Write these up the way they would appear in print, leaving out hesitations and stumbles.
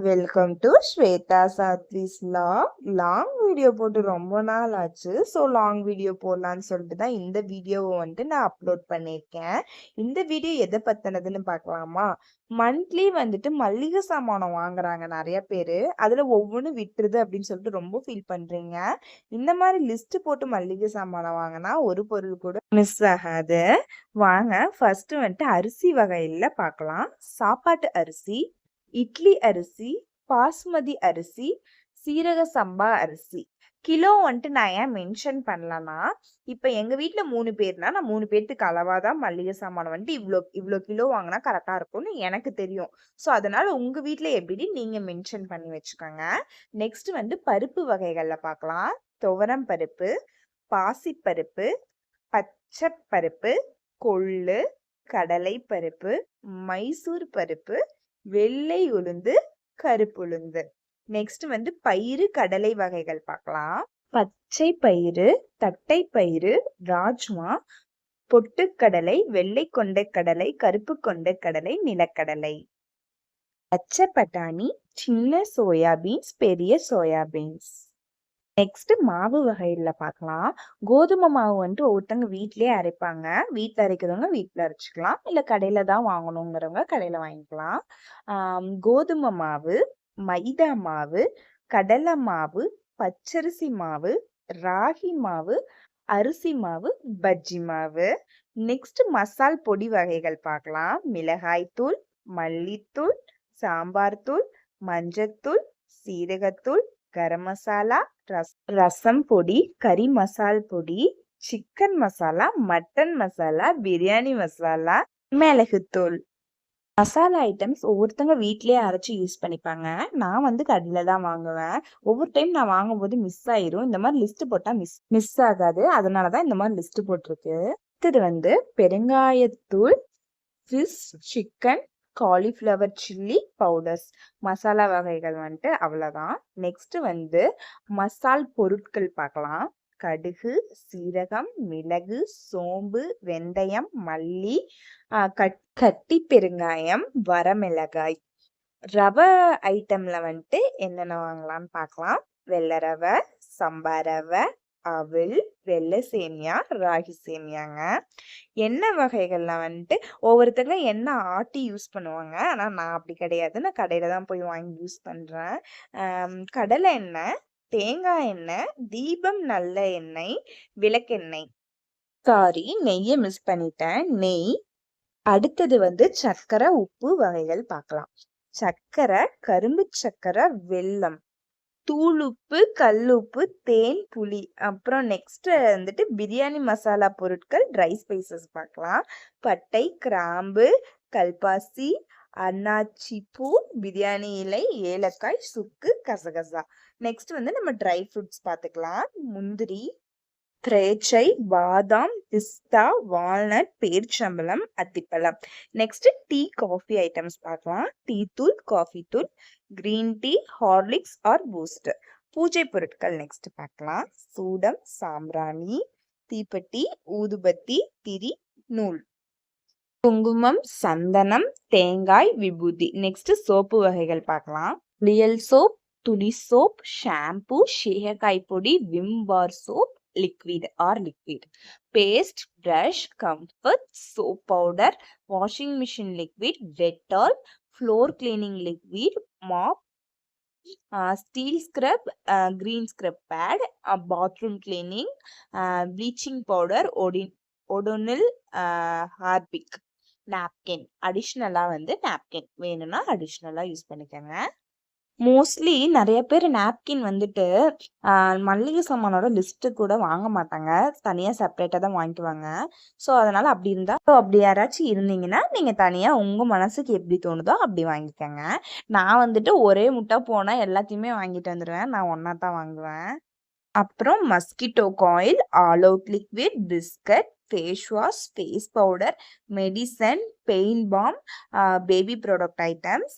Welcome to Swetha Sathvis long video போட்டு ரொம்ப நாள் ஆச்சு. ஸோ லாங் வீடியோ போடலான்னு சொல்லிட்டு தான் இந்த வீடியோவை வந்துட்டு நான் அப்லோட் பண்ணியிருக்கேன். இந்த வீடியோ எதை பற்றினதுன்னு பார்க்கலாமா? மந்த்லி வந்துட்டு மளிகை சாமானம் வாங்குறாங்க நிறைய பேர். அதில் ஒவ்வொன்றும் விட்டுருது அப்படின்னு சொல்லிட்டு ரொம்ப ஃபீல் பண்ணுறீங்க. இந்த மாதிரி லிஸ்ட் போட்டு மளிகை சாமானம் வாங்கினா ஒரு பொருள் கூட மிஸ் ஆகாது. வாங்க ஃபர்ஸ்ட் வந்துட்டு அரிசி வகையில் பார்க்கலாம். சாப்பாட்டு அரிசி, இட்லி அரிசி, பாஸ்மதி அரிசி, சீரக சம்பா அரிசி. கிலோ வந்துட்டு நான் ஏன் மென்ஷன் பண்ணலன்னா, இப்போ எங்கள் வீட்டில் 3 பேர்னா நான் 3 பேர்த்துக்கு அளவாக தான் மளிகை சாமான் வந்துட்டு இவ்வளோ கிலோ வாங்கினா கரெக்டாக இருக்கும்னு எனக்கு தெரியும். ஸோ அதனால உங்கள் வீட்டில் எப்படி நீங்கள் மென்ஷன் பண்ணி வச்சுக்கோங்க. நெக்ஸ்ட் வந்து பருப்பு வகைகளில் பார்க்கலாம். துவரம் பருப்பு, பாசிப்பருப்பு, பச்சை பருப்பு, கொள்ளு, கடலை பருப்பு, மைசூர் பருப்பு, வெள்ளை உளுந்து, கருப்புளுந்து. நெக்ஸ்ட் வந்து பயிறு கடலை வகைகள் பார்க்கலாம். பச்சை பயிறு, தட்டை பயிறு, ராஜ்மா, பொட்டுக்கடலை, வெள்ளை கொண்டைக்கடலை, கருப்பு கொண்டைக்கடலை, நிலக்கடலை. பச்சை பட்டாணி, சின்ன சோயாபீன்ஸ், பெரிய சோயாபீன்ஸ். நெக்ஸ்ட் மாவு வகையில பார்க்கலாம். கோதுமை மாவு வந்துட்டு ஒவ்வொருத்தவங்க வீட்லயே அரைப்பாங்க. வீட்டில் அரைக்கிறவங்க வீட்டில் அரைச்சிக்கலாம், இல்லை கடையில தான் வாங்கணுங்கிறவங்க கடையில வாங்கிக்கலாம். கோதுமை மாவு, மைதா மாவு, கடலை மாவு, பச்சரிசி மாவு, ராகி மாவு, அரிசி மாவு, பஜ்ஜி மாவு. நெக்ஸ்ட் மசால் பொடி வகைகள் பார்க்கலாம். மிளகாய் தூள், மல்லித்தூள், சாம்பார் தூள், மஞ்சத்தூள், சீரகத்தூள், கரம் மசாலா, ரசம் பொடி, கறி மசால் பொடி, சிக்கன் மசாலா, மட்டன் மசாலா, பிரியாணி மசாலா, மிளகுத்தூள். மசாலா ஐட்டம்ஸ் ஒவ்வொருத்தவங்க வீட்லயே அரைச்சி யூஸ் பண்ணிப்பாங்க. நான் வந்து கடையில தான் வாங்குவேன். ஒவ்வொரு டைம் நான் வாங்கும்போது மிஸ் ஆயிரும். இந்த மாதிரி லிஸ்ட் போட்டா மிஸ் ஆகாது. அதனாலதான் இந்த மாதிரி லிஸ்ட் போட்டிருக்கு. இது வந்து பெருங்காயத்தூள், fish, chicken, cauliflower chilli powders. Masala வகைகள் வந்துட்டு அவ்வளோதான். நெக்ஸ்ட் வந்து மசால் பொருட்கள் பார்க்கலாம். கடுகு, சீரகம், மிளகு, சோம்பு, வெந்தயம், மல்லி, கட்டி பெருங்காயம், வரமிளகாய். ரவை ஐட்டம்ல வந்துட்டு என்னென்ன வாங்கலாம்னு பார்க்கலாம். வெள்ளை ரவை, சம்பா ரவை, அவல், வெள்ளை சேமியா, ராகி சேமியாங்க. எண்ணெய் வகைகள்ல வந்துட்டு ஒவ்வொருத்தங்க எண்ணெய் ஆட்டி யூஸ் பண்ணுவாங்க. ஆனா நான் அப்படி கிடையாது. நான் கடையில தான் போய் வாங்கி யூஸ் பண்றேன். கடலை எண்ணெய், தேங்காய் எண்ணெய், தீபம் நல்ல எண்ணெய், விளக்கெண்ணெய். சாரி, நெய்யை மிஸ் பண்ணிட்டேன். நெய். அடுத்தது வந்து சர்க்கரை, உப்பு வகைகள் பார்க்கலாம். சர்க்கரை, கரும்பு சர்க்கரை, வெல்லம், தூளுப்பு, கல்லுப்பு, தேன், புளி. அப்புறம் நெக்ஸ்ட் வந்துட்டு பிரியாணி மசாலா பொருட்கள், ட்ரை ஸ்பைசஸ் பார்க்கலாம். பட்டை, கிராம்பு, கல்பாசி, அன்னாச்சி பூ, பிரியாணி இலை, ஏலக்காய், சுக்கு, கசகசா. நெக்ஸ்ட் வந்து நம்ம ட்ரை ஃப்ரூட்ஸ் பார்த்துக்கலாம். முந்திரி, திராட்சை, பாதாம், பிஸ்தா, வால்நட், பேரிச்சம்பழம், அத்திப்பழம். நெக்ஸ்ட் டீ, காஃபி ஐட்டம்ஸ் பார்க்கலாம். டீ தூள், காஃபி தூள், green tea, Horlicks or Boost. பூஜை பொருட்கள் நெக்ஸ்ட் பார்க்கலாம். சூடம், சாம்பிராணி, தீப்பெட்டி, ஊதுபத்தி, திரி, நூல், குங்குமம், சந்தனம், தேங்காய், விபூதி. நெக்ஸ்ட் சோப்பு வகைகள் பார்க்கலாம். ரியல் சோப், துளி சோப், ஷாம்பு, சீகக்காய் பொடி, Vim bar soap, liquid, paste, brush, comfort, soap powder, washing machine liquid, Dettol, floor cleaning liquid, mop, steel scrub, green scrub pad, bathroom cleaning, bleaching powder, Odonil, Harpic. napkin. அடிஷ்னலாக வந்து napkin வேணும்னா அடிஷ்னலாக use பண்ணிக்கோங்க. Mostly நிறைய பேர் napkin வந்துட்டு மளிகை சாமானோட list கூட வாங்க மாட்டாங்க. தனியாக செப்பரேட்டாக தான் வாங்கிக்குவாங்க. ஸோ அதனால் அப்படி இருந்தால் அப்படி யாராச்சும் இருந்தீங்கன்னா நீங்கள் தனியாக உங்கள் மனசுக்கு எப்படி தோணுதோ அப்படி வாங்கிக்கோங்க. நான் வந்துட்டு ஒரே முட்டை போனால் எல்லாத்தையுமே வாங்கிட்டு வந்துடுவேன். நான் ஒன்றா தான் வாங்குவேன். அப்புறம் mosquito coil, All Out liquid, biscuit, face wash, face powder, medicine, paint balm, baby product items,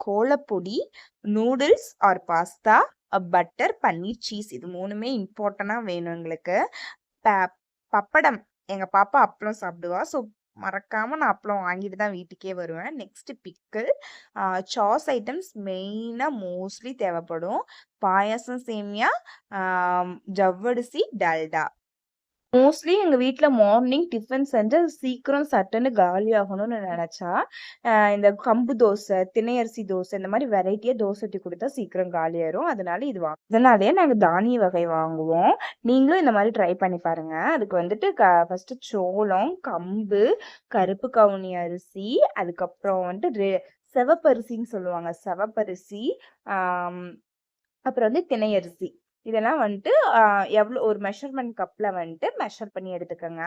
கோலப்பொடி, noodles or pasta, butter, paneer, cheese. இது மூணுமே இம்பார்ட்டண்டாக வேணும் எங்களுக்கு. பப்படம். எங்க பாப்பா அப்பளம் சாப்பிடுவா. ஸோ மறக்காம நான் அப்பளம் வாங்கிட்டு தான் வீட்டுக்கே வருவேன். Next pickle. சாஸ் ஐட்டம்ஸ் மெயினா மோஸ்ட்லி தேவைப்படும். பாயாசம், சேமியா, ஜவ்வரிசி, டால்டா. மோஸ்ட்லி எங்க வீட்ல மார்னிங் டிஃபன் செஞ்சு அது சீக்கிரம் சட்டுன்னு காலி ஆகணும்னு நினைச்சா, இந்த கம்பு தோசை, திணை அரிசி தோசை இந்த மாதிரி வெரைட்டியா தோசை ஊத்தி குடுத்தா சீக்கிரம் காலியாயிரும். அதனால இது இதனாலயே நாங்க தானிய வகை வாங்குவோம். நீங்களும் இந்த மாதிரி ட்ரை பண்ணி பாருங்க. அதுக்கு வந்துட்டு ஃபர்ஸ்ட் சோளம், கம்பு, கருப்பு கவுனி அரிசி, அதுக்கப்புறம் வந்துட்டு செவப்பரிசின்னு சொல்லுவாங்க. செவப்பரிசி, ஆம், அப்புறம் வந்து திணை அரிசி. இதெல்லாம் வந்துட்டு எவ்வளோ ஒரு மெஷர்மெண்ட் கப்ல வந்துட்டு மெஷர் பண்ணி எடுத்துக்கோங்க.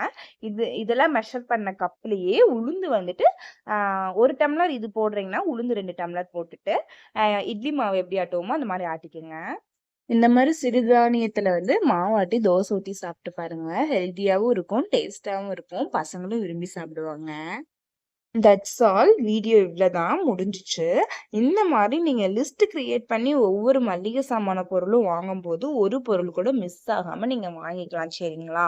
இதெல்லாம் மெஷர் பண்ண கப்லயே உளுந்து வந்துட்டு 1 டம்ளர் இது போடுறீங்கன்னா உளுந்து 2 டம்ளர் போட்டுட்டு இட்லி மாவு எப்படி ஆட்டுவோமோ அந்த மாதிரி ஆட்டிக்கோங்க. இந்த மாதிரி சிறுதானியத்துல வந்து மாவாட்டி தோசை ஊற்றி சாப்பிட்டு பாருங்க. ஹெல்த்தியாகவும் இருக்கும், டேஸ்டாகவும் இருக்கும், பசங்களும் விரும்பி சாப்பிடுவாங்க. That's all. வீடியோ இவ்வளோதான் முடிஞ்சிச்சு. இந்த மாதிரி நீங்கள் லிஸ்ட் கிரியேட் பண்ணி ஒவ்வொரு மளிகை சாமான பொருளும் வாங்கும்போது ஒரு பொருள் கூட மிஸ் ஆகாமல் நீங்கள் வாங்கிக்கலாம். சரிங்களா?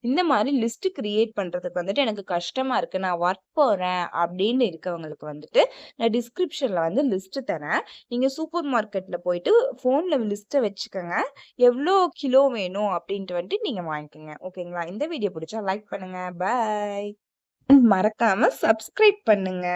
இந்த மாதிரி லிஸ்ட் கிரியேட் பண்ணுறதுக்கு வந்துட்டு எனக்கு கஷ்டமாக இருக்குது, நான் ஒர்க் போகிறேன் அப்படின்னு இருக்கவங்களுக்கு வந்துட்டு நான் டிஸ்கிரிப்ஷனில் வந்து லிஸ்ட்டு தரேன். நீங்கள் சூப்பர் மார்க்கெட்டில் போயிட்டு ஃபோனில் லிஸ்ட்டை வச்சுக்கோங்க. எவ்வளோ கிலோ வேணும் அப்படின்ட்டு வந்துட்டு நீங்கள் வாங்கிக்கோங்க. ஓகேங்களா? இந்த வீடியோ பிடிச்சா லைக் பண்ணுங்கள். பாய். மறக்காம சப்ஸ்கிரைப் பண்ணுங்க.